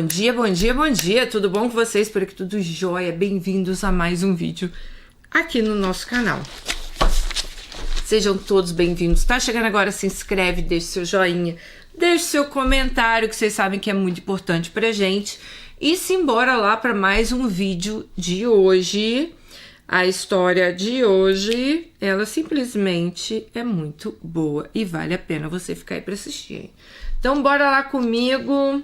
Bom dia, bom dia, bom dia, tudo bom com vocês? Espero que tudo jóia, bem-vindos a mais um vídeo aqui no nosso canal. Sejam todos bem-vindos. Tá chegando agora, se inscreve, deixe seu joinha, deixe seu comentário, que vocês sabem que é muito importante pra gente. E simbora lá para mais um vídeo de hoje. A história de hoje, ela simplesmente é muito boa e vale a pena você ficar aí pra assistir, hein? Então bora lá comigo.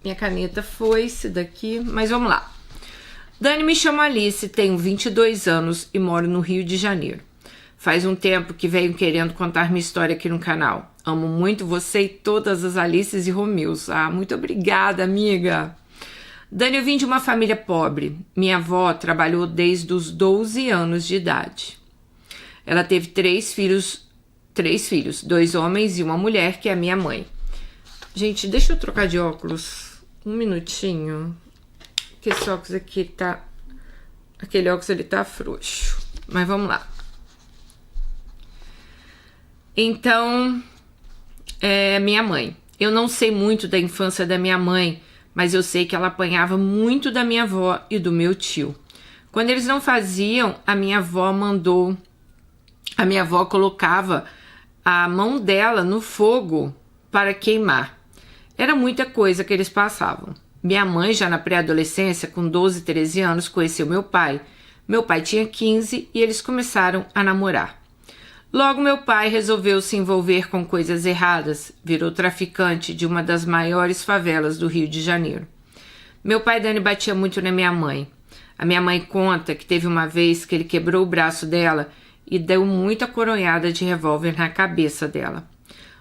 Minha caneta foi-se daqui, mas vamos lá. Dani, me chamo Alice, tenho 22 anos e moro no Rio de Janeiro. Faz um tempo que venho querendo contar minha história aqui no canal. Amo muito você e todas as Alices e Romeus. Ah, muito obrigada, amiga. Dani, eu vim de uma família pobre. Minha avó trabalhou desde os 12 anos de idade. Ela teve três filhos, 2 homens e uma mulher, que é a minha mãe. Gente, deixa eu trocar de óculos. Um minutinho, que esse óculos aqui tá... Aquele óculos ele tá frouxo. Mas vamos lá. Então, minha mãe. Eu não sei muito da infância da minha mãe, mas eu sei que ela apanhava muito da minha avó e do meu tio. Quando eles não faziam, a minha avó colocava a mão dela no fogo para queimar. Era muita coisa que eles passavam. Minha mãe, já na pré-adolescência, com 12, 13 anos, conheceu meu pai. Meu pai tinha 15 e eles começaram a namorar. Logo, meu pai resolveu se envolver com coisas erradas, virou traficante de uma das maiores favelas do Rio de Janeiro. Meu pai, Dani, batia muito na minha mãe. A minha mãe conta que teve uma vez que ele quebrou o braço dela e deu muita coronhada de revólver na cabeça dela.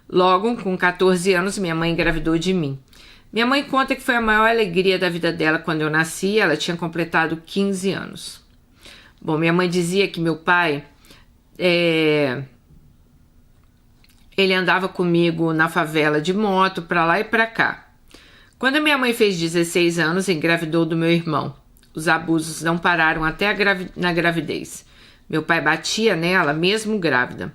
Logo, com 14 anos, minha mãe engravidou de mim. Minha mãe conta que foi a maior alegria da vida dela quando eu nasci. Ela tinha completado 15 anos. Bom, minha mãe dizia que meu pai, ele andava comigo na favela de moto, pra lá e pra cá. Quando a minha mãe fez 16 anos, engravidou do meu irmão. Os abusos não pararam até na gravidez. Meu pai batia nela, mesmo grávida.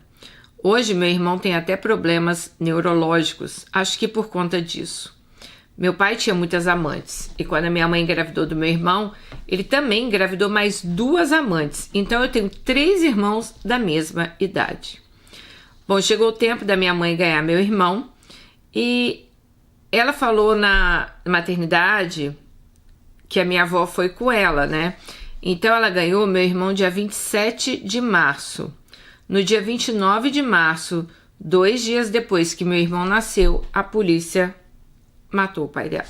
Hoje, meu irmão tem até problemas neurológicos, acho que por conta disso. Meu pai tinha muitas amantes, e quando a minha mãe engravidou do meu irmão, ele também engravidou mais 2 amantes, então eu tenho 3 irmãos da mesma idade. Bom, chegou o tempo da minha mãe ganhar meu irmão, e ela falou na maternidade que a minha avó foi com ela, né? Então ela ganhou meu irmão dia 27 de março. No dia 29 de março, 2 dias depois que meu irmão nasceu, a polícia matou o pai dela.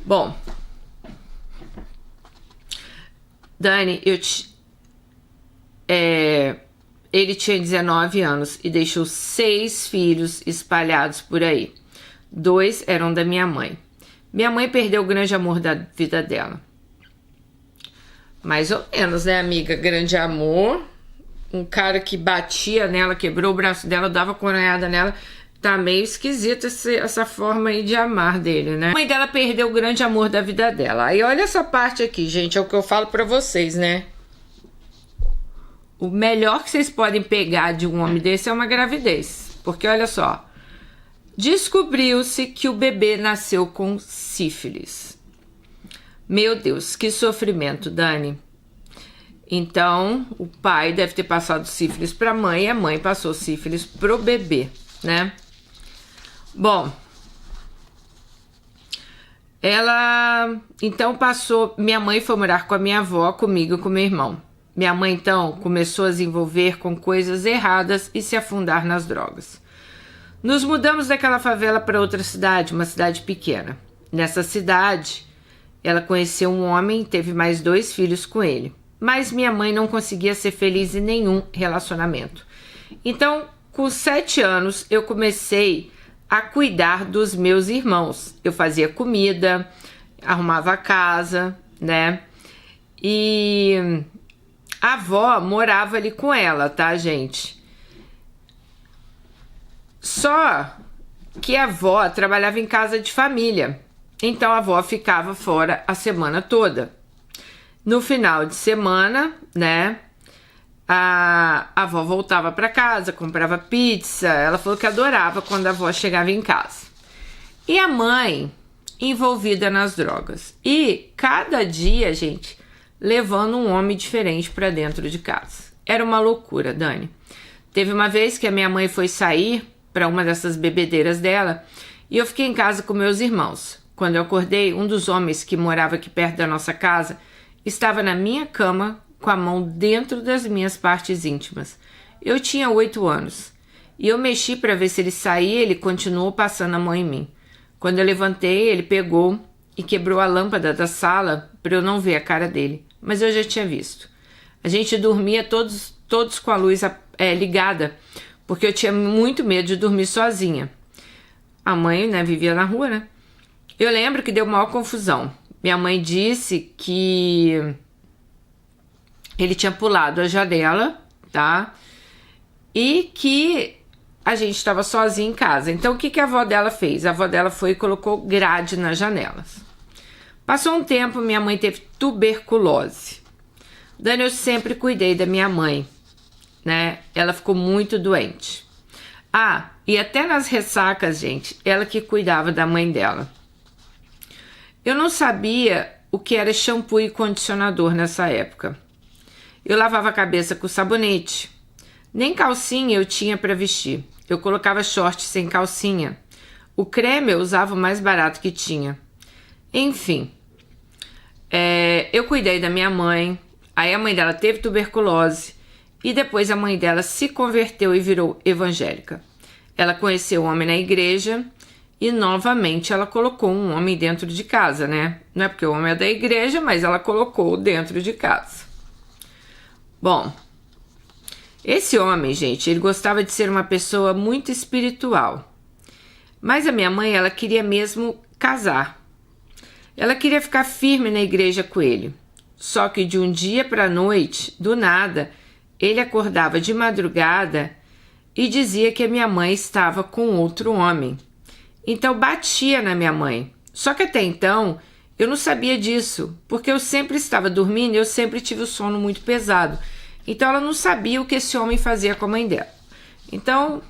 Bom, Dani, ele tinha 19 anos e deixou 6 filhos espalhados por aí. 2 eram da minha mãe. Minha mãe perdeu o grande amor da vida dela. Mais ou menos, né, amiga? Grande amor. Um cara que batia nela, quebrou o braço dela, dava coronhada nela. Tá meio esquisita essa forma aí de amar dele, né? A mãe dela perdeu o grande amor da vida dela. Aí olha essa parte aqui, gente. É o que eu falo pra vocês, né? O melhor que vocês podem pegar de um homem desse é uma gravidez. Porque olha só. Descobriu-se que o bebê nasceu com sífilis. Meu Deus, que sofrimento, Dani. Então, o pai deve ter passado sífilis para a mãe e a mãe passou sífilis pro bebê, né? Bom, ela então minha mãe foi morar com a minha avó, comigo e com meu irmão. Minha mãe então começou a se envolver com coisas erradas e se afundar nas drogas. Nos mudamos daquela favela para outra cidade, uma cidade pequena. Nessa cidade, ela conheceu um homem e teve mais 2 filhos com ele. Mas minha mãe não conseguia ser feliz em nenhum relacionamento. Então, com 7 anos, eu comecei a cuidar dos meus irmãos. Eu fazia comida, arrumava a casa, né? E a avó morava ali com ela, tá, gente? Só que a avó trabalhava em casa de família. Então a avó ficava fora a semana toda. No final de semana, né, a avó voltava para casa, comprava pizza. Ela falou que adorava quando a avó chegava em casa. E a mãe envolvida nas drogas. E cada dia, gente, levando um homem diferente para dentro de casa. Era uma loucura, Dani. Teve uma vez que a minha mãe foi sair para uma dessas bebedeiras dela e eu fiquei em casa com meus irmãos. Quando eu acordei, um dos homens que morava aqui perto da nossa casa estava na minha cama com a mão dentro das minhas partes íntimas. Eu tinha 8 anos e eu mexi para ver se ele saía e ele continuou passando a mão em mim. Quando eu levantei, ele pegou e quebrou a lâmpada da sala para eu não ver a cara dele, mas eu já tinha visto. A gente dormia todos com a luz ligada, porque eu tinha muito medo de dormir sozinha. A mãe, né, vivia na rua, né? Eu lembro que deu maior confusão. Minha mãe disse que ele tinha pulado a janela, tá? E que a gente estava sozinha em casa. Então, o que a avó dela fez? A avó dela foi e colocou grade nas janelas. Passou um tempo, minha mãe teve tuberculose. Dani, eu sempre cuidei da minha mãe, né? Ela ficou muito doente. Ah, e até nas ressacas, gente, ela que cuidava da mãe dela. Eu não sabia o que era shampoo e condicionador nessa época. Eu lavava a cabeça com sabonete. Nem calcinha eu tinha para vestir. Eu colocava short sem calcinha. O creme eu usava o mais barato que tinha. Enfim, eu cuidei da minha mãe. Aí a mãe dela teve tuberculose e depois a mãe dela se converteu e virou evangélica. Ela conheceu um homem na igreja e novamente ela colocou um homem dentro de casa, né? Não é porque o homem é da igreja, mas ela colocou dentro de casa. Bom, esse homem, gente, ele gostava de ser uma pessoa muito espiritual. Mas a minha mãe, ela queria mesmo casar. Ela queria ficar firme na igreja com ele. Só que de um dia para a noite, do nada, ele acordava de madrugada e dizia que a minha mãe estava com outro homem. Então batia na minha mãe. Só que até então eu não sabia disso, porque eu sempre estava dormindo e eu sempre tive o sono muito pesado. Então ela não sabia o que esse homem fazia com a mãe dela. Então,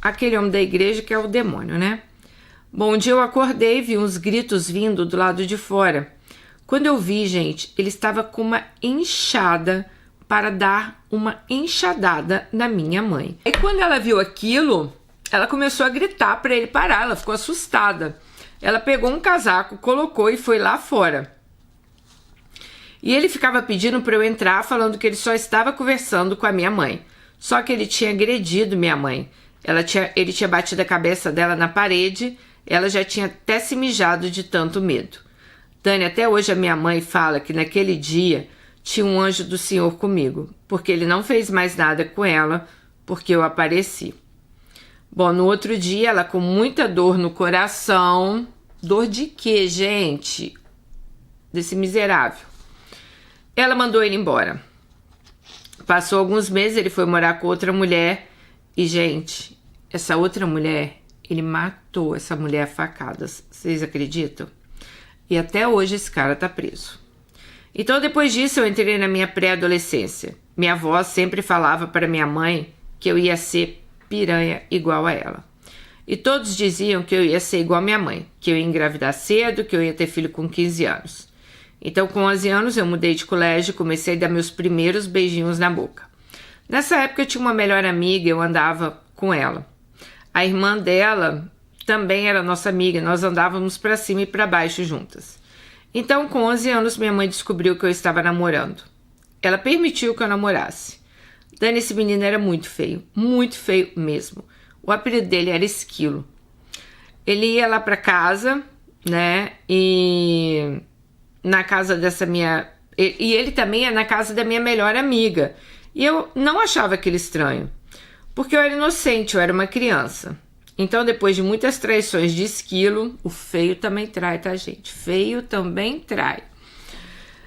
aquele homem da igreja que é o demônio, né? Bom, um dia eu acordei e vi uns gritos vindo do lado de fora. Quando eu vi, gente, ele estava com uma enxada para dar uma enxadada na minha mãe. E quando ela viu aquilo, ela começou a gritar para ele parar, ela ficou assustada. Ela pegou um casaco, colocou e foi lá fora. E ele ficava pedindo para eu entrar, falando que ele só estava conversando com a minha mãe. Só que ele tinha agredido minha mãe. Ele tinha batido a cabeça dela na parede, ela já tinha até se mijado de tanto medo. Dani, até hoje a minha mãe fala que naquele dia tinha um anjo do Senhor comigo, porque ele não fez mais nada com ela, porque eu apareci. Bom, no outro dia, ela com muita dor no coração. Dor de quê, gente? Desse miserável. Ela mandou ele embora. Passou alguns meses, ele foi morar com outra mulher. E, gente, essa outra mulher, ele matou essa mulher a facadas. Vocês acreditam? E até hoje esse cara tá preso. Então, depois disso, eu entrei na minha pré-adolescência. Minha avó sempre falava para minha mãe que eu ia ser piranha igual a ela. E todos diziam que eu ia ser igual a minha mãe, que eu ia engravidar cedo, que eu ia ter filho com 15 anos. Então, com 11 anos, eu mudei de colégio e comecei a dar meus primeiros beijinhos na boca. Nessa época, eu tinha uma melhor amiga, eu andava com ela. A irmã dela também era nossa amiga, nós andávamos para cima e para baixo juntas. Então, com 11 anos, minha mãe descobriu que eu estava namorando. Ela permitiu que eu namorasse. Dani, esse menino era muito feio mesmo. O apelido dele era Esquilo. Ele ia lá para casa, né, e na casa dessa minha... E ele também ia na casa da minha melhor amiga. E eu não achava aquilo estranho, porque eu era inocente, eu era uma criança. Então, depois de muitas traições de Esquilo, o feio também trai, tá, gente? Feio também trai.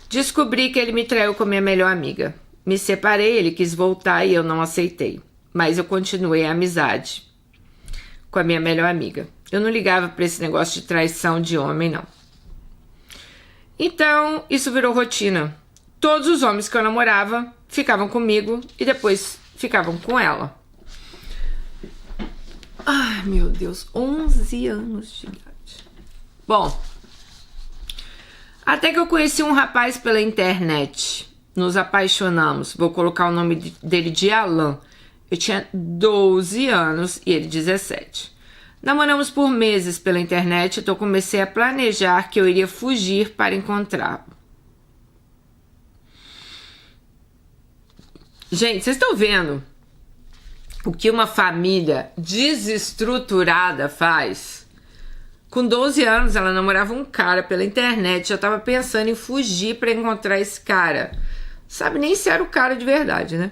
Descobri que ele me traiu com a minha melhor amiga. Me separei, ele quis voltar e eu não aceitei. Mas eu continuei a amizade com a minha melhor amiga. Eu não ligava para esse negócio de traição de homem, não. Então, isso virou rotina. Todos os homens que eu namorava ficavam comigo e depois ficavam com ela. Ai, meu Deus, 11 anos de idade. Bom, até que eu conheci um rapaz pela internet. Nos apaixonamos. Vou colocar o nome dele de Alan. Eu tinha 12 anos e ele 17. Namoramos por meses pela internet, então comecei a planejar que eu iria fugir para encontrá-lo. Gente, vocês estão vendo o que uma família desestruturada faz? Com 12 anos, ela namorava um cara pela internet, já estava pensando em fugir para encontrar esse cara. Sabe nem se era o cara de verdade, né?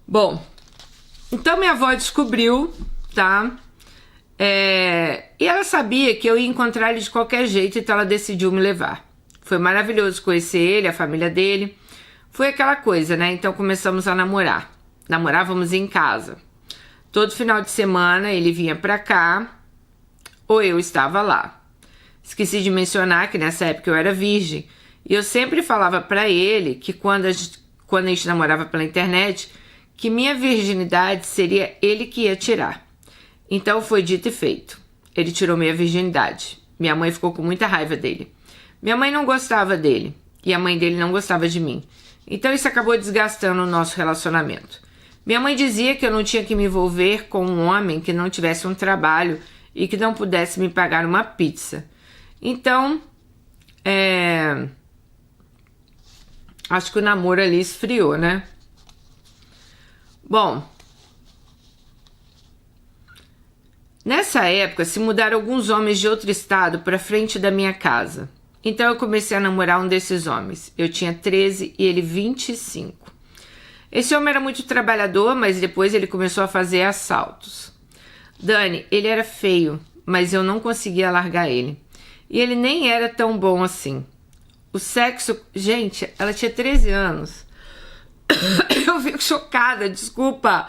Bom, então minha avó descobriu, tá? E ela sabia que eu ia encontrar ele de qualquer jeito, então ela decidiu me levar. Foi maravilhoso conhecer ele, a família dele. Foi aquela coisa, né? Então começamos a namorar. Namorávamos em casa. Todo final de semana ele vinha pra cá, ou eu estava lá. Esqueci de mencionar que nessa época eu era virgem. E eu sempre falava pra ele que quando a gente namorava pela internet, que minha virginidade seria ele que ia tirar. Então foi dito e feito. Ele tirou minha virginidade. Minha mãe ficou com muita raiva dele. Minha mãe não gostava dele. E a mãe dele não gostava de mim. Então isso acabou desgastando o nosso relacionamento. Minha mãe dizia que eu não tinha que me envolver com um homem que não tivesse um trabalho e que não pudesse me pagar uma pizza. Então, acho que o namoro ali esfriou, né? Bom, nessa época se mudaram alguns homens de outro estado para frente da minha casa. Então eu comecei a namorar um desses homens. Eu tinha 13 e ele 25. Esse homem era muito trabalhador, mas depois ele começou a fazer assaltos. Dani, ele era feio, mas eu não conseguia largar ele. E ele nem era tão bom assim. O sexo... Gente, ela tinha 13 anos. Eu fico chocada, desculpa.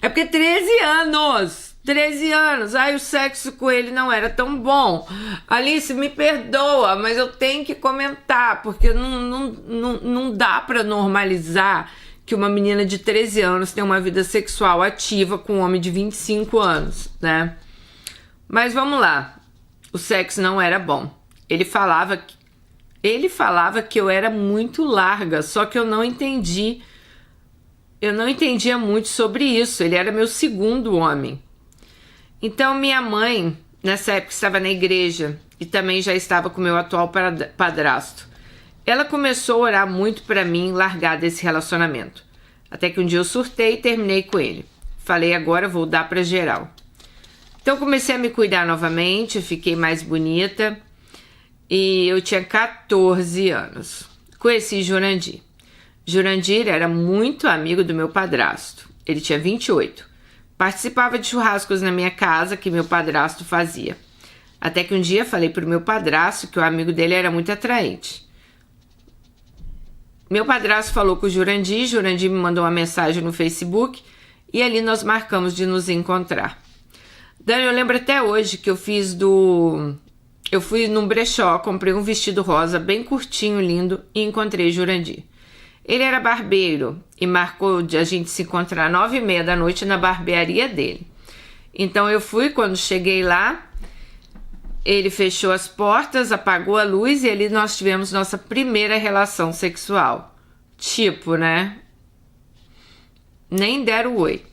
É porque 13 anos. 13 anos. Ai, o sexo com ele não era tão bom. Alice, me perdoa, mas eu tenho que comentar, porque não dá pra normalizar que uma menina de 13 anos tem uma vida sexual ativa com um homem de 25 anos, né? Mas vamos lá. O sexo não era bom. Ele falava que eu era muito larga, só que eu não entendi. Eu não entendia muito sobre isso. Ele era meu segundo homem. Então minha mãe, nessa época, estava na igreja e também já estava com meu atual padrasto. Ela começou a orar muito para mim largar desse relacionamento. Até que um dia eu surtei e terminei com ele. Falei, agora vou dar para geral. Então comecei a me cuidar novamente, fiquei mais bonita e eu tinha 14 anos. Conheci Jurandir. Jurandir era muito amigo do meu padrasto. Ele tinha 28. Participava de churrascos na minha casa que meu padrasto fazia. Até que um dia falei pro meu padrasto que o amigo dele era muito atraente. Meu padrasto falou com o Jurandir me mandou uma mensagem no Facebook e ali nós marcamos de nos encontrar. Dani, eu lembro até hoje que eu fui num brechó, comprei um vestido rosa bem curtinho, lindo e encontrei Jurandir. Ele era barbeiro e marcou de a gente se encontrar às 9h30 da noite na barbearia dele. Então eu fui, quando cheguei lá, ele fechou as portas, apagou a luz e ali nós tivemos nossa primeira relação sexual. Tipo, né? Nem deram oi.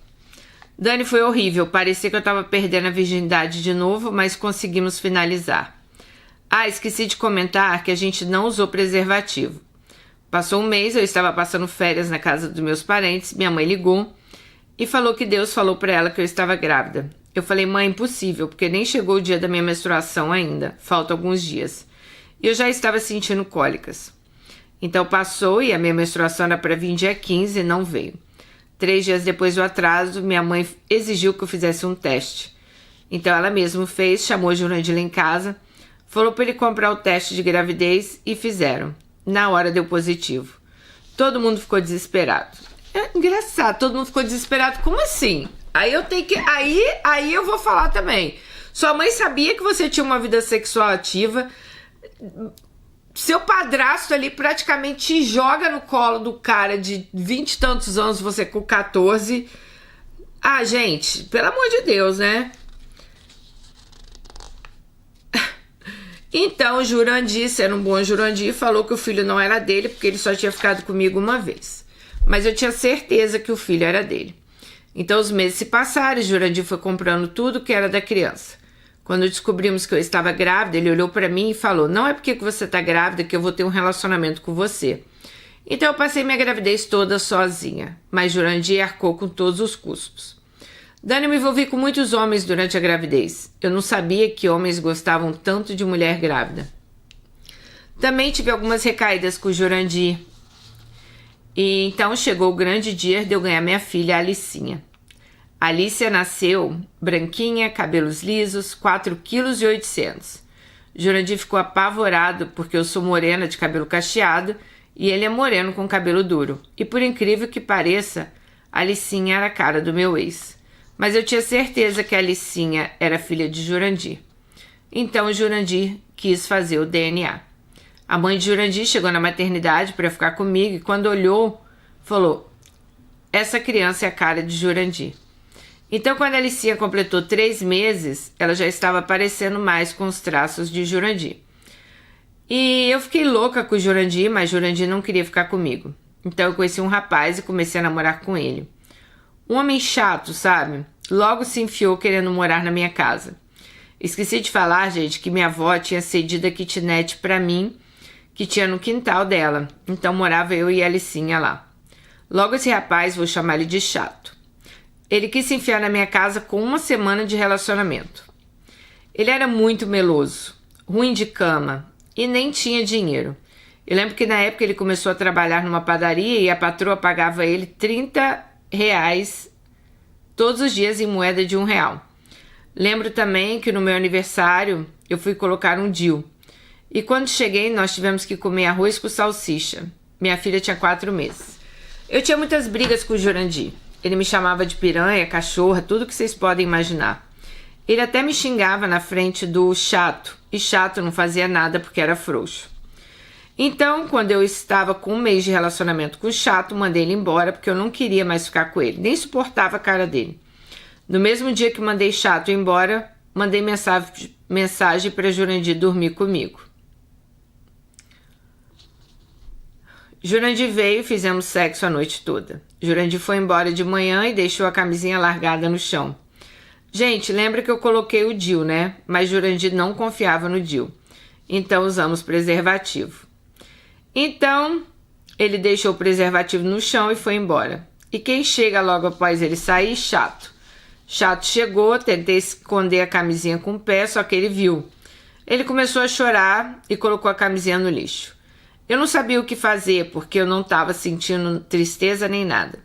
Dani, foi horrível, parecia que eu tava perdendo a virgindade de novo, mas conseguimos finalizar. Ah, esqueci de comentar que a gente não usou preservativo. Passou um mês, eu estava passando férias na casa dos meus parentes, minha mãe ligou e falou que Deus falou para ela que eu estava grávida. Eu falei, mãe, impossível, porque nem chegou o dia da minha menstruação ainda, faltam alguns dias. E eu já estava sentindo cólicas. Então passou e a minha menstruação era para vir dia 15 e não veio. 3 dias depois do atraso, minha mãe exigiu que eu fizesse um teste. Então ela mesma fez, chamou o Jurandir lá em casa, falou para ele comprar o teste de gravidez e fizeram. Na hora deu positivo. Todo mundo ficou desesperado. É engraçado, todo mundo ficou desesperado. Como assim? Aí eu tenho que... Aí eu vou falar também. Sua mãe sabia que você tinha uma vida sexual ativa. Seu padrasto ali praticamente te joga no colo do cara de 20 e tantos anos, você com 14. Ah, gente, pelo amor de Deus, né? Então, o Jurandir, sendo um bom Jurandir, falou que o filho não era dele, porque ele só tinha ficado comigo uma vez. Mas eu tinha certeza que o filho era dele. Então, os meses se passaram e Jurandir foi comprando tudo que era da criança. Quando descobrimos que eu estava grávida, ele olhou para mim e falou: não é porque você está grávida que eu vou ter um relacionamento com você. Então, eu passei minha gravidez toda sozinha, mas Jurandir arcou com todos os custos. Dani, eu me envolvi com muitos homens durante a gravidez. Eu não sabia que homens gostavam tanto de mulher grávida. Também tive algumas recaídas com o Jurandir. E então chegou o grande dia de eu ganhar minha filha, a Alicinha. A Alicia nasceu branquinha, cabelos lisos, 4,8 kg. Jurandir ficou apavorado porque eu sou morena de cabelo cacheado e ele é moreno com cabelo duro. E por incrível que pareça, a Alicinha era a cara do meu ex. Mas eu tinha certeza que a Alicinha era filha de Jurandir. Então o Jurandir quis fazer o DNA. A mãe de Jurandir chegou na maternidade para ficar comigo e quando olhou, falou: essa criança é a cara de Jurandir. Então quando a Alicinha completou 3 meses, ela já estava aparecendo mais com os traços de Jurandir. E eu fiquei louca com o Jurandir, mas Jurandir não queria ficar comigo. Então eu conheci um rapaz e comecei a namorar com ele. Um homem chato, sabe? Logo se enfiou querendo morar na minha casa. Esqueci de falar, gente, que minha avó tinha cedido a kitnet para mim, que tinha no quintal dela. Então morava eu e a Alicinha lá. Logo esse rapaz, vou chamar ele de chato. Ele quis se enfiar na minha casa com 1 semana de relacionamento. Ele era muito meloso, ruim de cama e nem tinha dinheiro. Eu lembro que na época ele começou a trabalhar numa padaria e a patroa pagava ele R$30 todos os dias em moeda de R$1. Lembro também que no meu aniversário eu fui colocar um DIU. E quando cheguei nós tivemos que comer arroz com salsicha. Minha filha tinha 4 meses. Eu tinha muitas brigas com o Jurandir. Ele me chamava de piranha, cachorra, tudo que vocês podem imaginar. Ele até me xingava na frente do chato. E chato não fazia nada porque era frouxo. Então, quando eu estava com 1 mês de relacionamento com o chato, mandei ele embora porque eu não queria mais ficar com ele. Nem suportava a cara dele. No mesmo dia que mandei chato embora, mandei mensagem para Jurandir dormir comigo. Jurandir veio e fizemos sexo a noite toda. Jurandir foi embora de manhã e deixou a camisinha largada no chão. Gente, lembra que eu coloquei o DIU, né? Mas Jurandir não confiava no DIU. Então usamos preservativo. Então, ele deixou o preservativo no chão e foi embora. E quem chega logo após ele sair? Chato. Chato chegou, tentei esconder a camisinha com o pé, só que ele viu. Ele começou a chorar e colocou a camisinha no lixo. Eu não sabia o que fazer, porque eu não estava sentindo tristeza nem nada.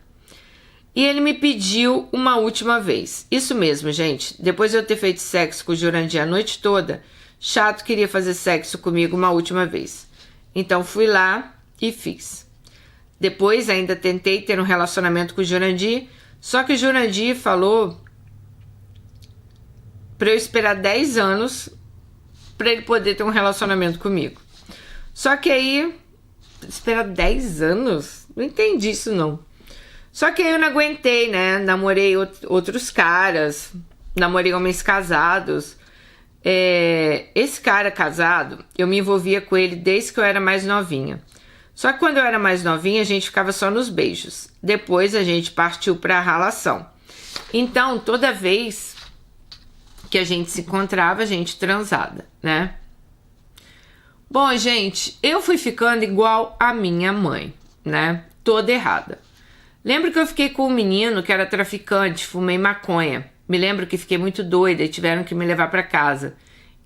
E ele me pediu uma última vez. Isso mesmo, gente. Depois de eu ter feito sexo com o Jurandir a noite toda, Chato queria fazer sexo comigo uma última vez. Então fui lá e fiz. Depois ainda tentei ter um relacionamento com o Jurandir, só que o Jurandir falou para eu esperar 10 anos para ele poder ter um relacionamento comigo. Só que aí, esperar 10 anos? Não entendi isso não. Só que aí eu não aguentei, né? Namorei outros caras, namorei homens casados. Esse cara casado, eu me envolvia com ele desde que eu era mais novinha. Só que quando eu era mais novinha, a gente ficava só nos beijos. Depois a gente partiu para a relação. Então, toda vez que a gente se encontrava, a gente transada, né? Bom, gente, eu fui ficando igual a minha mãe, né? Toda errada. Lembro que eu fiquei com um menino que era traficante, fumei maconha. Me lembro que fiquei muito doida e tiveram que me levar para casa.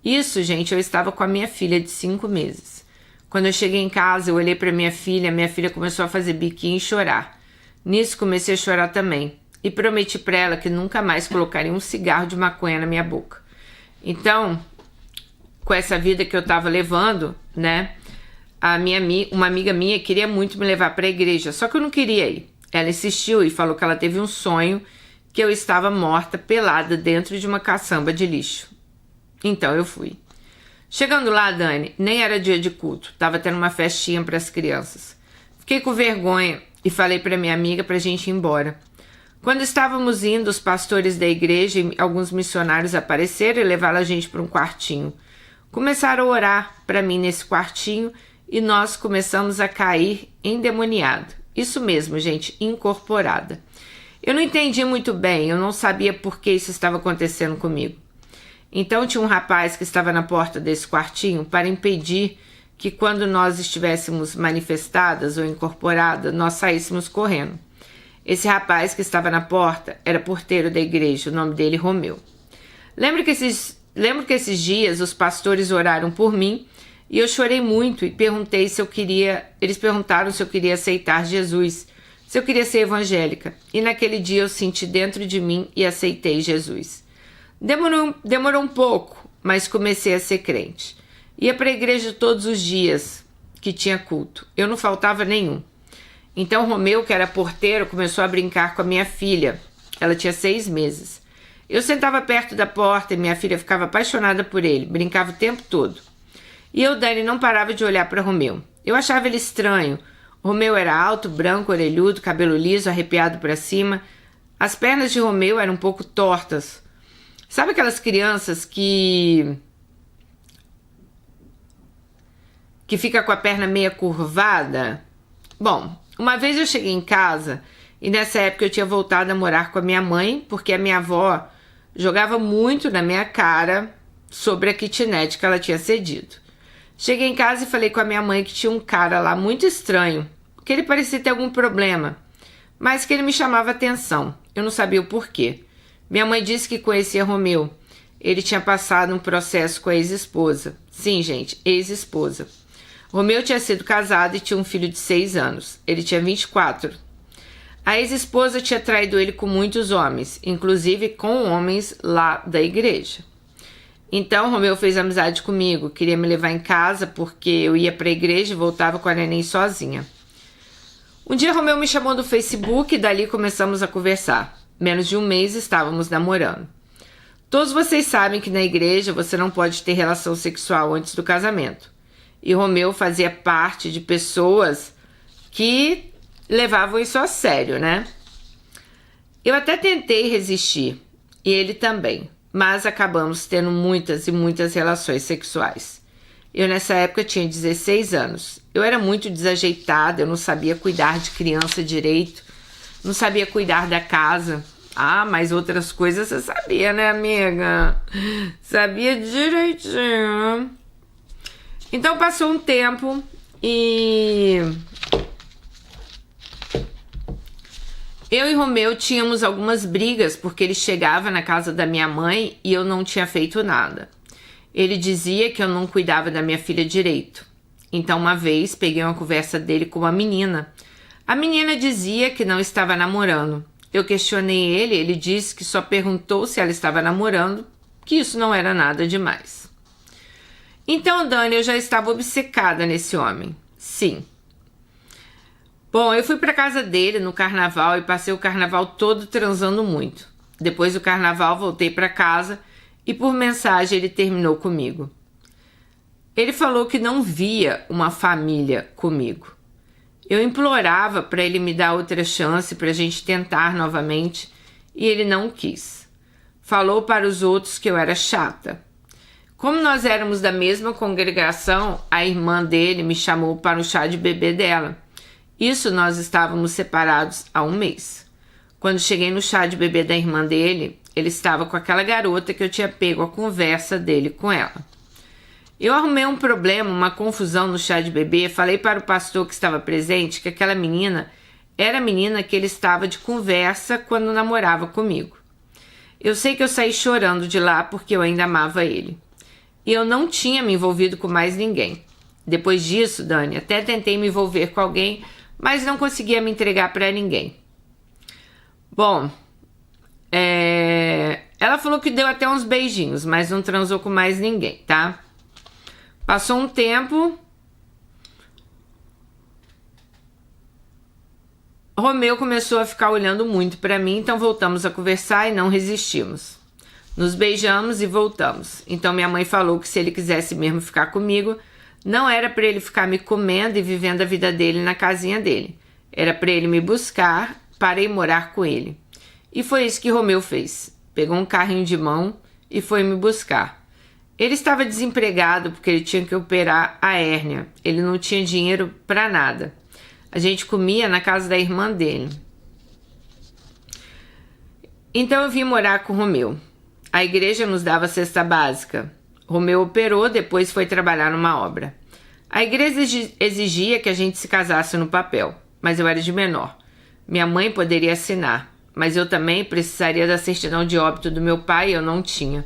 Isso, gente, eu estava com a minha filha de 5 meses. Quando eu cheguei em casa, eu olhei para minha filha começou a fazer biquinho e chorar. Nisso comecei a chorar também. E prometi para ela que nunca mais colocaria um cigarro de maconha na minha boca. Então, com essa vida que eu estava levando, né? Uma amiga minha queria muito me levar para a igreja, só que eu não queria ir. Ela insistiu e falou que ela teve um sonho que eu estava morta, pelada dentro de uma caçamba de lixo. Então eu fui. Chegando lá, Dani, nem era dia de culto, estava tendo uma festinha para as crianças. Fiquei com vergonha e falei para minha amiga para a gente ir embora. Quando estávamos indo, os pastores da igreja e alguns missionários apareceram e levaram a gente para um quartinho. começaram a orar para mim nesse quartinho e nós começamos a cair endemoniado. Isso mesmo, gente, incorporada. Eu não entendi muito bem, eu não sabia por que isso estava acontecendo comigo. Então tinha um rapaz que estava na porta desse quartinho para impedir que quando nós estivéssemos manifestadas ou incorporadas, nós saíssemos correndo. Esse rapaz que estava na porta era porteiro da igreja, o nome dele Romeu. Lembro que esses dias os pastores oraram por mim e eu chorei muito e perguntei se eu queria. Eles perguntaram se eu queria aceitar Jesus, se eu queria ser evangélica. E naquele dia eu senti dentro de mim e aceitei Jesus. Demorou um pouco, mas comecei a ser crente. Ia para a igreja todos os dias que tinha culto. Eu não faltava nenhum. Então Romeu, que era porteiro, começou a brincar com a minha filha. Ela tinha 6 meses. Eu sentava perto da porta e minha filha ficava apaixonada por ele, brincava o tempo todo. E eu, Dani, não parava de olhar para Romeu. Eu achava ele estranho. Romeu era alto, branco, orelhudo, cabelo liso, arrepiado para cima. As pernas de Romeu eram um pouco tortas. Sabe aquelas crianças que fica com a perna meia curvada? Bom, uma vez eu cheguei em casa e nessa época eu tinha voltado a morar com a minha mãe porque a minha avó jogava muito na minha cara sobre a kitnet que ela tinha cedido. Cheguei em casa e falei com a minha mãe que tinha um cara lá muito estranho, que ele parecia ter algum problema, mas que ele me chamava atenção. Eu não sabia o porquê. Minha mãe disse que conhecia Romeu. Ele tinha passado um processo com a ex-esposa. Sim, gente, ex-esposa. Romeu tinha sido casado e tinha um filho de 6 anos. Ele tinha 24. A ex-esposa tinha traído ele com muitos homens, inclusive com homens lá da igreja. Então, Romeu fez amizade comigo, queria me levar em casa porque eu ia para a igreja e voltava com a neném sozinha. Um dia, Romeu me chamou do Facebook e dali começamos a conversar. Menos de um mês estávamos namorando. Todos vocês sabem que na igreja você não pode ter relação sexual antes do casamento. E Romeu fazia parte de pessoas que levavam isso a sério, né? Eu até tentei resistir, e ele também, mas acabamos tendo muitas e muitas relações sexuais. Eu nessa época tinha 16 anos. Eu era muito desajeitada, eu não sabia cuidar de criança direito, não sabia cuidar da casa. Ah, mas outras coisas você sabia, né, amiga? Sabia direitinho. Então passou um tempo e eu e Romeu tínhamos algumas brigas porque ele chegava na casa da minha mãe e eu não tinha feito nada. Ele dizia que eu não cuidava da minha filha direito. Então uma vez peguei uma conversa dele com uma menina. A menina dizia que não estava namorando. Eu questionei ele, ele disse que só perguntou se ela estava namorando, que isso não era nada demais. Então, Dani, eu já estava obcecada nesse homem. Sim. Bom, eu fui para casa dele no carnaval e passei o carnaval todo transando muito. Depois do carnaval, voltei para casa e por mensagem ele terminou comigo. Ele falou que não via uma família comigo. Eu implorava para ele me dar outra chance para a gente tentar novamente e ele não quis. Falou para os outros que eu era chata. Como nós éramos da mesma congregação, a irmã dele me chamou para o chá de bebê dela. Isso nós estávamos separados há um mês. Quando cheguei no chá de bebê da irmã dele, ele estava com aquela garota que eu tinha pego a conversa dele com ela. Eu arrumei um problema, uma confusão no chá de bebê, falei para o pastor que estava presente que aquela menina era a menina que ele estava de conversa quando namorava comigo. Eu sei que eu saí chorando de lá porque eu ainda amava ele. E eu não tinha me envolvido com mais ninguém. Depois disso, Dani, até tentei me envolver com alguém, mas não conseguia me entregar para ninguém. Bom, ela falou que deu até uns beijinhos, mas não transou com mais ninguém, tá? Passou um tempo. Romeu começou a ficar olhando muito para mim, então voltamos a conversar e não resistimos. Nos beijamos e voltamos. Então minha mãe falou que se ele quisesse mesmo ficar comigo, não era para ele ficar me comendo e vivendo a vida dele na casinha dele. Era para ele me buscar para ir morar com ele. E foi isso que Romeu fez. Pegou um carrinho de mão e foi me buscar. Ele estava desempregado porque ele tinha que operar a hérnia. Ele não tinha dinheiro para nada. A gente comia na casa da irmã dele. Então eu vim morar com o Romeu. A igreja nos dava cesta básica. Romeu operou, depois foi trabalhar numa obra. A igreja exigia que a gente se casasse no papel, mas eu era de menor. Minha mãe poderia assinar, mas eu também precisaria da certidão de óbito do meu pai e eu não tinha.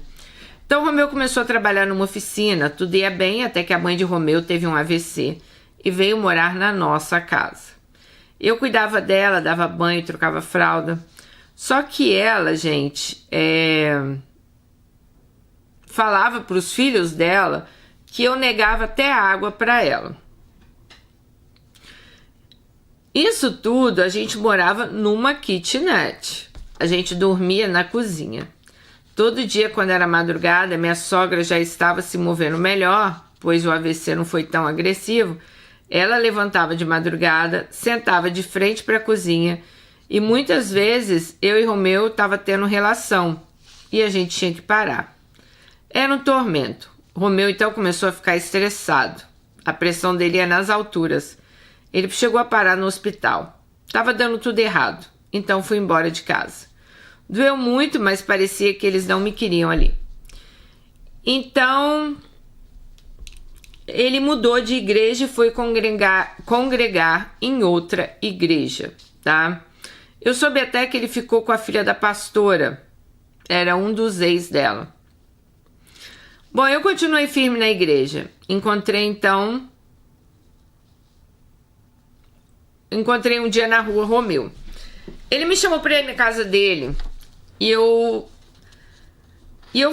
Então Romeu começou a trabalhar numa oficina, tudo ia bem até que a mãe de Romeu teve um AVC e veio morar na nossa casa. Eu cuidava dela, dava banho, trocava fralda. Só que ela, gente, falava para os filhos dela que eu negava até água para ela. Isso tudo a gente morava numa kitnet. A gente dormia na cozinha. Todo dia, quando era madrugada, minha sogra já estava se movendo melhor, pois o AVC não foi tão agressivo. Ela levantava de madrugada, sentava de frente para a cozinha e muitas vezes eu e Romeu tava tendo relação e a gente tinha que parar. Era um tormento. Romeu então começou a ficar estressado. A pressão dele ia nas alturas. Ele chegou a parar no hospital. Tava dando tudo errado. Então fui embora de casa. Doeu muito, mas parecia que eles não me queriam ali. Então ele mudou de igreja e foi congregar em outra igreja, tá? Eu soube até que ele ficou com a filha da pastora. Era um dos ex dela. Bom, eu continuei firme na igreja. Encontrei um dia na rua Romeu. Ele me chamou para ir na casa dele e eu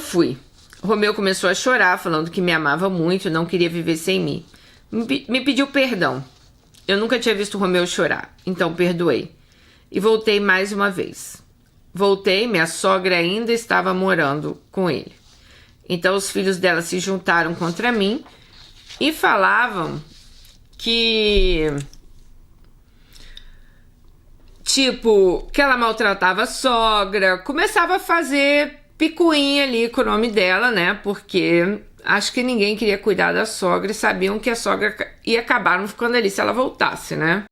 fui. Romeu começou a chorar, falando que me amava muito, não queria viver sem mim. Me pediu perdão. Eu nunca tinha visto Romeu chorar, então perdoei. E voltei mais uma vez. Voltei, minha sogra ainda estava morando com ele. Então os filhos dela se juntaram contra mim e falavam que ela maltratava a sogra, começava a fazer picuinha ali com o nome dela, né? Porque acho que ninguém queria cuidar da sogra e sabiam que a sogra ia acabar não ficando ali se ela voltasse, né?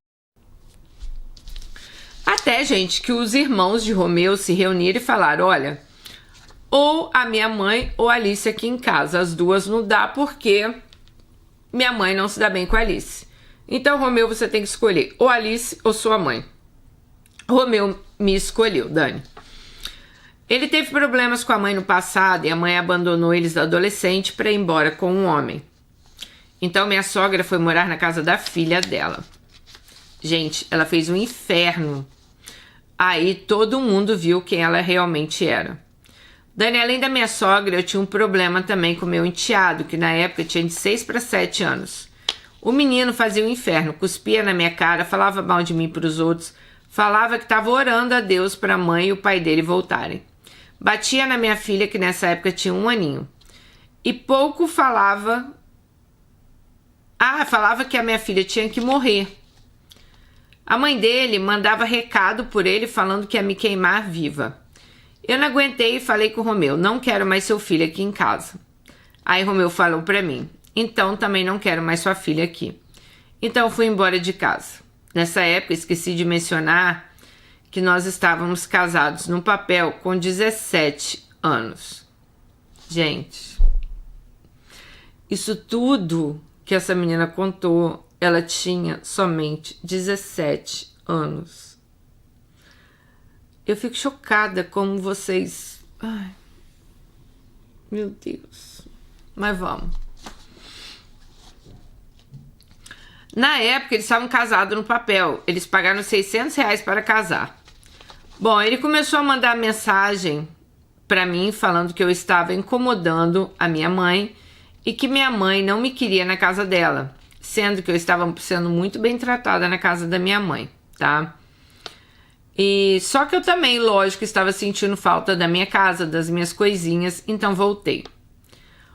Até, gente, que os irmãos de Romeu se reuniram e falaram, olha, ou a minha mãe ou a Alice aqui em casa. As duas não dá porque minha mãe não se dá bem com a Alice. Então, Romeu, você tem que escolher ou Alice ou sua mãe. Romeu me escolheu, Dani. Ele teve problemas com a mãe no passado e a mãe abandonou eles adolescente para ir embora com um homem. Então, minha sogra foi morar na casa da filha dela. Gente, ela fez um inferno. Aí todo mundo viu quem ela realmente era. Dani, além da minha sogra, eu tinha um problema também com meu enteado, que na época tinha de 6 para 7 anos. O menino fazia o inferno, cuspia na minha cara, falava mal de mim para os outros, falava que estava orando a Deus para a mãe e o pai dele voltarem. Batia na minha filha, que nessa época tinha 1 aninho. E pouco falava... falava que a minha filha tinha que morrer. A mãe dele mandava recado por ele falando que ia me queimar viva. Eu não aguentei e falei com o Romeu, não quero mais seu filho aqui em casa. Aí Romeu falou pra mim, então também não quero mais sua filha aqui. Então fui embora de casa. Nessa época esqueci de mencionar que nós estávamos casados no papel com 17 anos. Gente, isso tudo que essa menina contou, ela tinha somente 17 anos. Eu fico chocada como vocês... Ai, meu Deus. Mas vamos. Na época, eles estavam casados no papel. Eles pagaram R$600 para casar. Bom, ele começou a mandar mensagem para mim falando que eu estava incomodando a minha mãe e que minha mãe não me queria na casa dela, sendo que eu estava sendo muito bem tratada na casa da minha mãe, tá? E só que eu também, lógico, estava sentindo falta da minha casa, das minhas coisinhas, então voltei.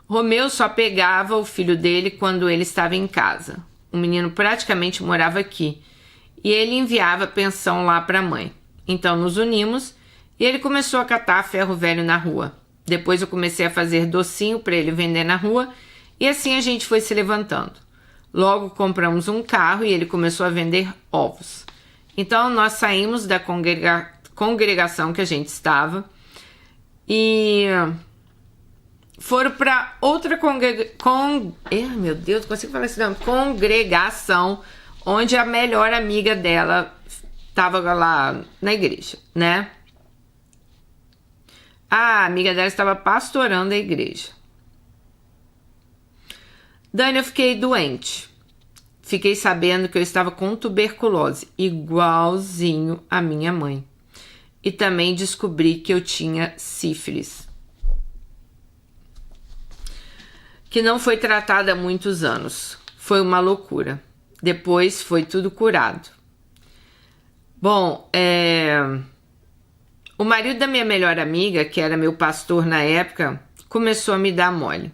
Romeu só pegava o filho dele quando ele estava em casa. O menino praticamente morava aqui e ele enviava pensão lá para a mãe. Então nos unimos e ele começou a catar ferro velho na rua. Depois eu comecei a fazer docinho para ele vender na rua e assim a gente foi se levantando. Logo compramos um carro e ele começou a vender ovos. Então nós saímos da congregação que a gente estava e foram para outra meu Deus, não consigo falar esse nome. Congregação, onde a melhor amiga dela estava lá na igreja, né? A amiga dela estava pastorando a igreja. Dani, eu fiquei doente. Fiquei sabendo que eu estava com tuberculose, igualzinho a minha mãe. E também descobri que eu tinha sífilis, que não foi tratada há muitos anos. Foi uma loucura. Depois foi tudo curado. Bom, o marido da minha melhor amiga, que era meu pastor na época, começou a me dar mole.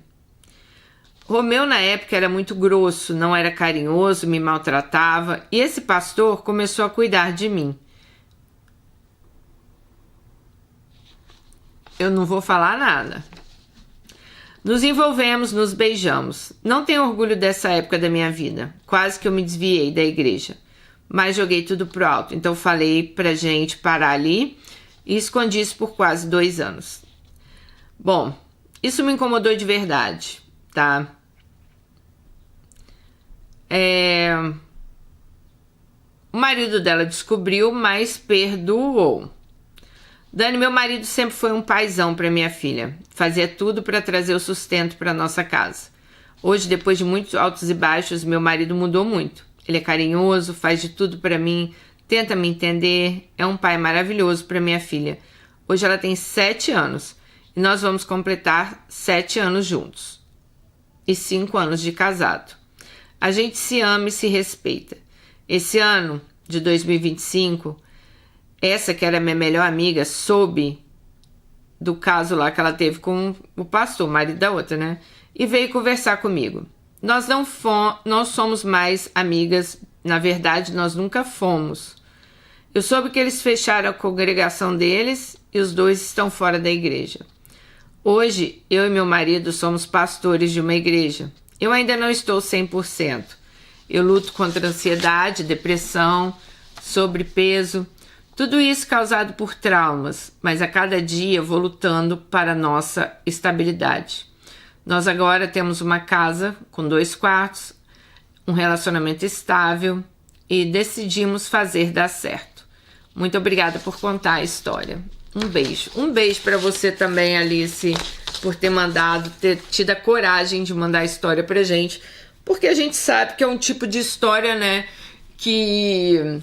Romeu, na época, era muito grosso, não era carinhoso, me maltratava, e esse pastor começou a cuidar de mim. Eu não vou falar nada. Nos envolvemos, nos beijamos. Não tenho orgulho dessa época da minha vida. Quase que eu me desviei da igreja. Mas joguei tudo pro alto. Então falei pra gente parar ali e escondi isso por quase 2 anos. Bom, isso me incomodou de verdade, tá? O marido dela descobriu, mas perdoou. Dani, meu marido sempre foi um paizão para minha filha. Fazia tudo para trazer o sustento para nossa casa. Hoje, depois de muitos altos e baixos, meu marido mudou muito. Ele é carinhoso, faz de tudo para mim, tenta me entender, é um pai maravilhoso para minha filha. Hoje ela tem 7 anos e nós vamos completar 7 anos juntos e 5 anos de casado. A gente se ama e se respeita. Esse ano de 2025, essa que era minha melhor amiga soube do caso lá que ela teve com o pastor, o marido da outra, né? E veio conversar comigo. Nós não somos mais amigas, na verdade nós nunca fomos. Eu soube que eles fecharam a congregação deles e os 2 estão fora da igreja. Hoje, eu e meu marido somos pastores de uma igreja. Eu ainda não estou 100%. Eu luto contra ansiedade, depressão, sobrepeso, tudo isso causado por traumas, mas a cada dia eu vou lutando para a nossa estabilidade. Nós agora temos uma casa com 2 quartos, um relacionamento estável e decidimos fazer dar certo. Muito obrigada por contar a história. Um beijo. Um beijo para você também, Alice, por ter tido a coragem de mandar a história pra gente, porque a gente sabe que é um tipo de história, né, que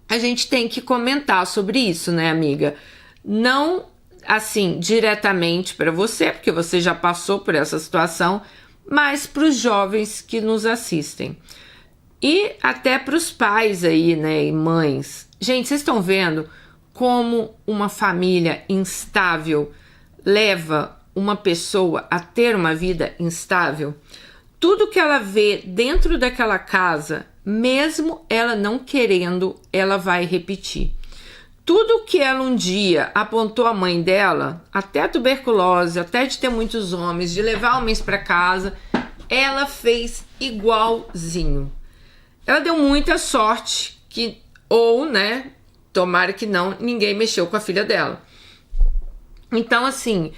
a gente tem que comentar sobre isso, né, amiga? Não assim diretamente para você, porque você já passou por essa situação, mas para os jovens que nos assistem. E até para os pais aí, né, e mães. Gente, vocês estão vendo como uma família instável leva uma pessoa a ter uma vida instável? Tudo que ela vê dentro daquela casa, mesmo ela não querendo, ela vai repetir. Tudo que ela um dia apontou à mãe dela, até a tuberculose, até de ter muitos homens, de levar homens para casa, ela fez igualzinho. Ela deu muita sorte que, ou, né, tomara que não, ninguém mexeu com a filha dela. Então, assim,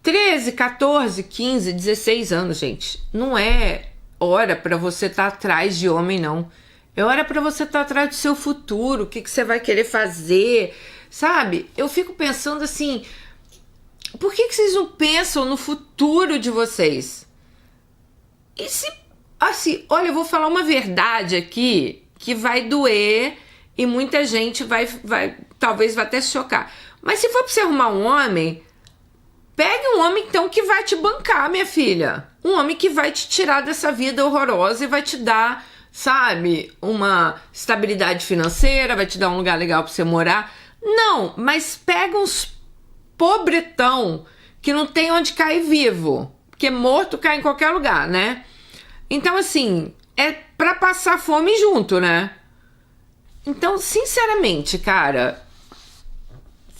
13, 14, 15, 16 anos, gente, não é hora para você estar atrás de homem, não. É hora para você estar atrás do seu futuro, o que você vai querer fazer, sabe? Eu fico pensando assim, por que vocês não pensam no futuro de vocês? E se, assim, olha, eu vou falar uma verdade aqui que vai doer e muita gente talvez vai até se chocar. Mas se for para você arrumar um homem, pegue um homem então que vai te bancar, minha filha. Um homem que vai te tirar dessa vida horrorosa e vai te dar, sabe, uma estabilidade financeira, vai te dar um lugar legal para você morar. Não, mas pega uns pobretão que não tem onde cair vivo, porque morto cai em qualquer lugar, né? Então, assim, é pra passar fome junto, né? Então, sinceramente, cara,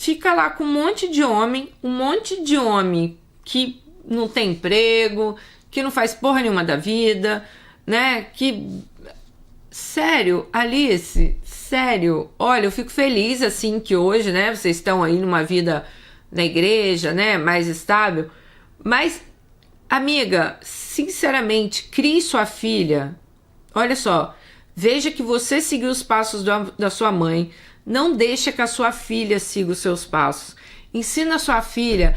fica lá com um monte de homem que não tem emprego, que não faz porra nenhuma da vida, né? Que... Sério, Alice, sério, olha, eu fico feliz assim que hoje, né, vocês estão aí numa vida na igreja, né, mais estável, mas, amiga, sinceramente, crie sua filha, olha só, veja que você seguiu os passos da sua mãe, não deixa que a sua filha siga os seus passos, ensina a sua filha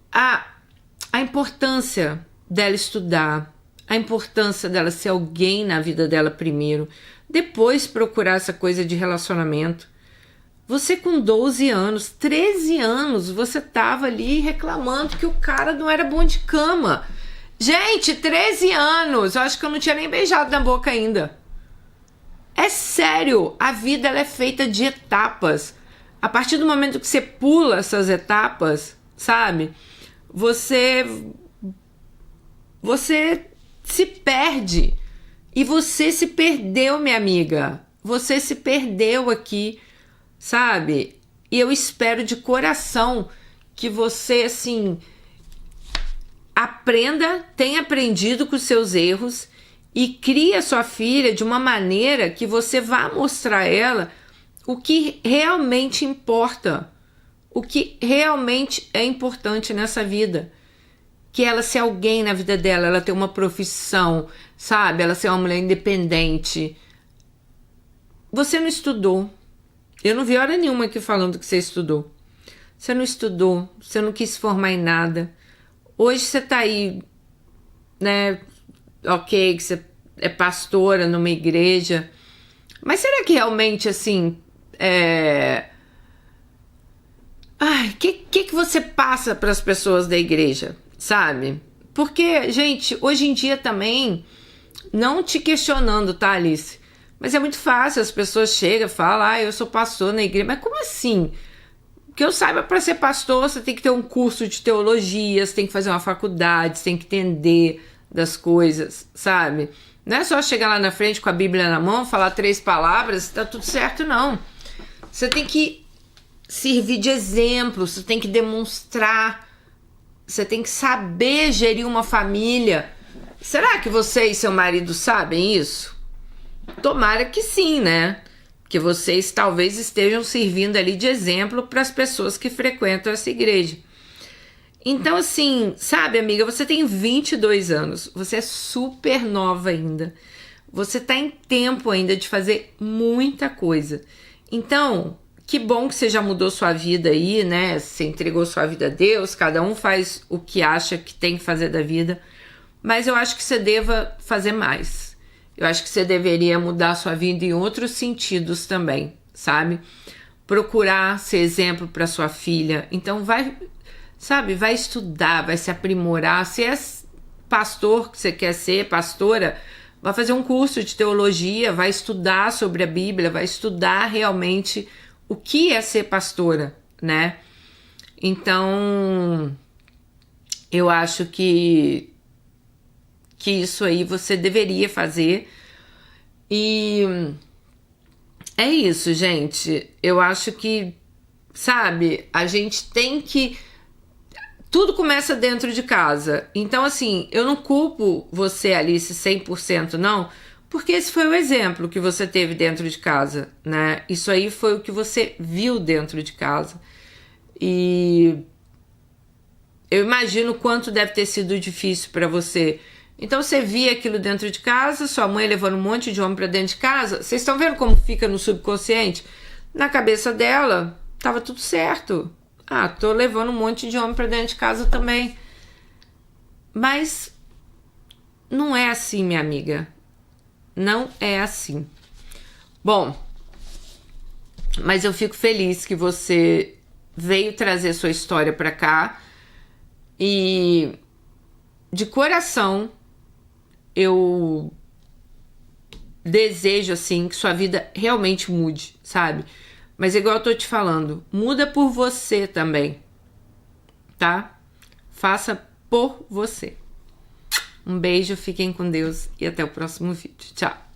a importância dela estudar, a importância dela ser alguém na vida dela primeiro, depois procurar essa coisa de relacionamento. Você com 12 anos, 13 anos, você tava ali reclamando que o cara não era bom de cama. Gente, 13 anos, eu acho que eu não tinha nem beijado na boca ainda. É sério, a vida ela é feita de etapas. A partir do momento que você pula essas etapas, sabe? Você se perde. E você se perdeu, minha amiga. Você se perdeu aqui, sabe? E eu espero de coração que você, assim, tenha aprendido com os seus erros e crie a sua filha de uma maneira que você vá mostrar a ela o que realmente importa. O que realmente é importante nessa vida. Que ela ser alguém na vida dela, ela ter uma profissão, sabe? Ela ser uma mulher independente. Você não estudou. Eu não vi hora nenhuma aqui falando que você estudou. Você não estudou, você não quis se formar em nada. Hoje você tá aí, né? Ok, que você é pastora numa igreja. Mas será que realmente, assim, que você passa para as pessoas da igreja? Sabe? Porque, gente, hoje em dia também, não te questionando, tá, Alice? Mas é muito fácil, as pessoas chegam e falam, eu sou pastor na igreja. Mas como assim? Que eu saiba, para ser pastor, você tem que ter um curso de teologia, você tem que fazer uma faculdade, você tem que entender das coisas, sabe? Não é só chegar lá na frente com a Bíblia na mão, falar 3 palavras, tá tudo certo, não. Você tem que servir de exemplo, você tem que demonstrar. Você tem que saber gerir uma família. Será que você e seu marido sabem isso? Tomara que sim, né? Que vocês talvez estejam servindo ali de exemplo para as pessoas que frequentam essa igreja. Então, assim, sabe, amiga, você tem 22 anos, você é super nova ainda. Você tá em tempo ainda de fazer muita coisa. Então, que bom que você já mudou sua vida aí, né? Você entregou sua vida a Deus, cada um faz o que acha que tem que fazer da vida. Mas eu acho que você deva fazer mais. Eu acho que você deveria mudar sua vida em outros sentidos também, sabe? Procurar ser exemplo para sua filha. Então vai estudar, vai se aprimorar. Se é pastor que você quer ser, pastora, vai fazer um curso de teologia, vai estudar sobre a Bíblia, vai estudar realmente o que é ser pastora, né? Então, eu acho que isso aí você deveria fazer. E é isso, gente. Eu acho que, sabe, a gente tem que... Tudo começa dentro de casa. Então, assim, eu não culpo você, Alice, 100%, não, porque esse foi o exemplo que você teve dentro de casa, né? Isso aí foi o que você viu dentro de casa. E eu imagino quanto deve ter sido difícil para você. Então você via aquilo dentro de casa, sua mãe levando um monte de homem para dentro de casa. Vocês estão vendo como fica no subconsciente? Na cabeça dela, tava tudo certo. Tô levando um monte de homem para dentro de casa também. Mas não é assim, minha amiga. Não é assim. Bom, mas eu fico feliz que você veio trazer sua história para cá. E de coração, eu desejo, assim, que sua vida realmente mude, sabe? Mas igual eu tô te falando, muda por você também, tá? Faça por você. Um beijo, fiquem com Deus e até o próximo vídeo. Tchau!